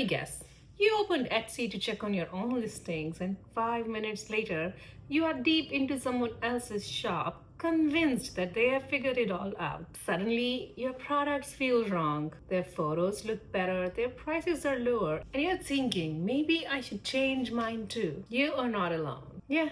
me guess. You opened Etsy to check on your own listings, and 5 minutes later, you are deep into someone else's shop, convinced that they have figured it all out. Suddenly, your products feel wrong. Their photos look better, their prices are lower, and you're thinking, maybe I should change mine too. You are not alone. Yeah.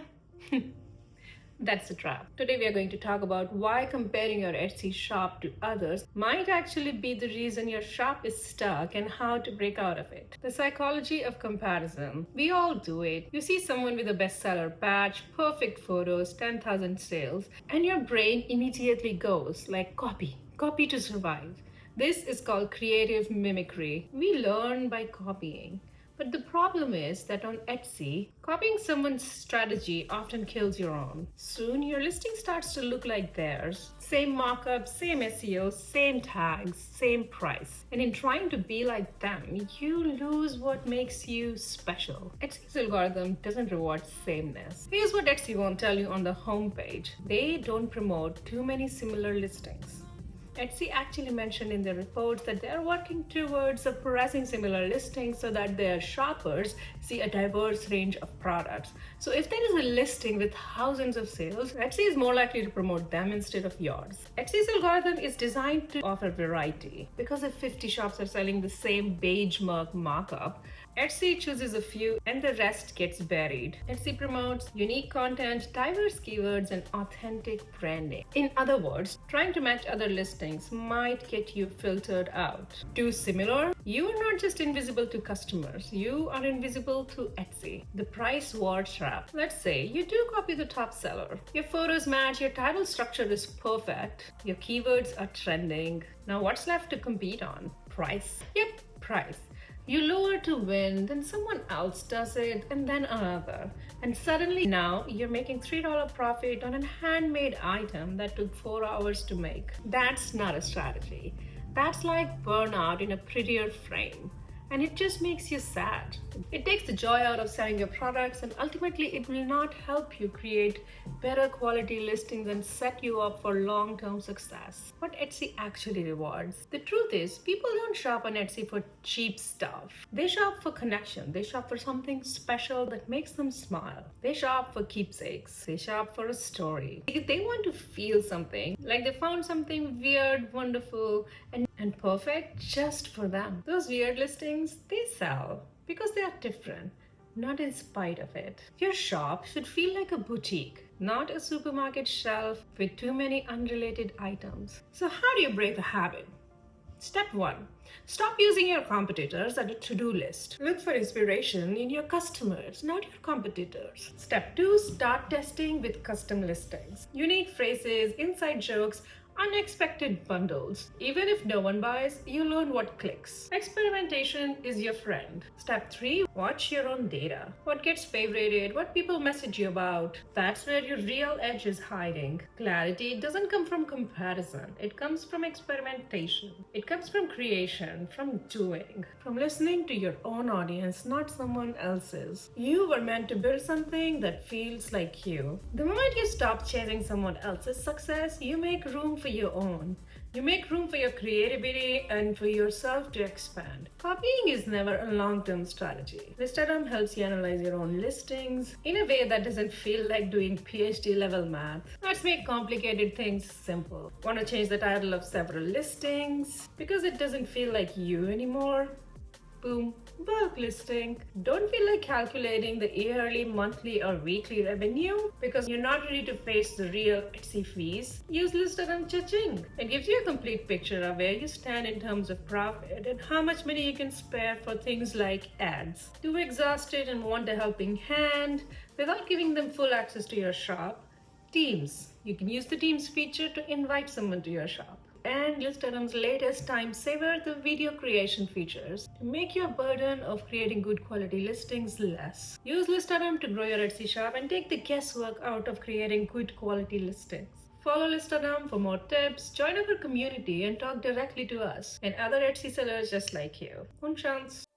That's the trap. Today we are going to talk about why comparing your Etsy shop to others might actually be the reason your shop is stuck and how to break out of it. The psychology of comparison. We all do it. You see someone with a bestseller patch, perfect photos, 10,000 sales, and your brain immediately goes like copy to survive. This is called creative mimicry. We learn by copying. But the problem is that on Etsy, copying someone's strategy often kills your own. Soon, your listing starts to look like theirs. Same markup, same SEO, same tags, same price. And in trying to be like them, you lose what makes you special. Etsy's algorithm doesn't reward sameness. Here's what Etsy won't tell you on the homepage. They don't promote too many similar listings. Etsy actually mentioned in their reports that they are working towards suppressing similar listings so that their shoppers see a diverse range of products. So if there is a listing with thousands of sales, Etsy is more likely to promote them instead of yours. Etsy's algorithm is designed to offer variety, because if 50 shops are selling the same beige mug markup, Etsy chooses a few and the rest gets buried. Etsy promotes unique content, diverse keywords, and authentic branding. In other words, trying to match other listings might get you filtered out. Too similar? You are not just invisible to customers, you are invisible to Etsy. The price war trap. Let's say you do copy the top seller. Your photos match, your title structure is perfect, your keywords are trending. Now what's left to compete on? Price. Yep, price. You lower to win, then someone else does it, and then another. And suddenly now you're making $3 profit on a handmade item that took 4 hours to make. That's not a strategy. That's like burnout in a prettier frame. And it just makes you sad. It takes the joy out of selling your products, and ultimately it will not help you create better quality listings and set you up for long-term success. What Etsy actually rewards. The truth is, people don't shop on Etsy for cheap stuff. They shop for connection. They shop for something special that makes them smile. They shop for keepsakes. They shop for a story. They want to feel something, like they found something weird, wonderful, and perfect just for them. Those weird listings, they sell because they are different, not in spite of it. Your shop should feel like a boutique, not a supermarket shelf with too many unrelated items. So how do you break the habit? Step 1. Stop using your competitors as a to-do list. Look for inspiration in your customers, not your competitors. Step 2. Start testing with custom listings. Unique phrases, inside jokes, unexpected bundles. Even if no one buys, you learn what clicks. Experimentation is your friend. Step 3. Watch your own data. What gets favorited, what people message you about. That's where your real edge is hiding. Clarity doesn't come from comparison. It comes from experimentation. It comes from creation, from doing, from listening to your own audience, not someone else's. You were meant to build something that feels like you. The moment you stop chasing someone else's success, you make room for your own. You make room for your creativity and for yourself to expand. Copying is never a long-term strategy. Listadum helps you analyze your own listings in a way that doesn't feel like doing PhD level math. Let's make complicated things simple. Want to change the title of several listings because it doesn't feel like you anymore? Boom, bulk listing. Don't feel like calculating the yearly, monthly, or weekly revenue because you're not ready to face the real Etsy fees. Use Listadum Cha-ching. It gives you a complete picture of where you stand in terms of profit and how much money you can spare for things like ads. Too exhausted and want a helping hand without giving them full access to your shop? Teams. You can use the Teams feature to invite someone to your shop. And Listadum's latest time saver, the video creation features, to make your burden of creating good quality listings less. Use Listadum to grow your Etsy shop and take the guesswork out of creating good quality listings. Follow Listadum for more tips, join our community, and talk directly to us and other Etsy sellers just like you. One chance.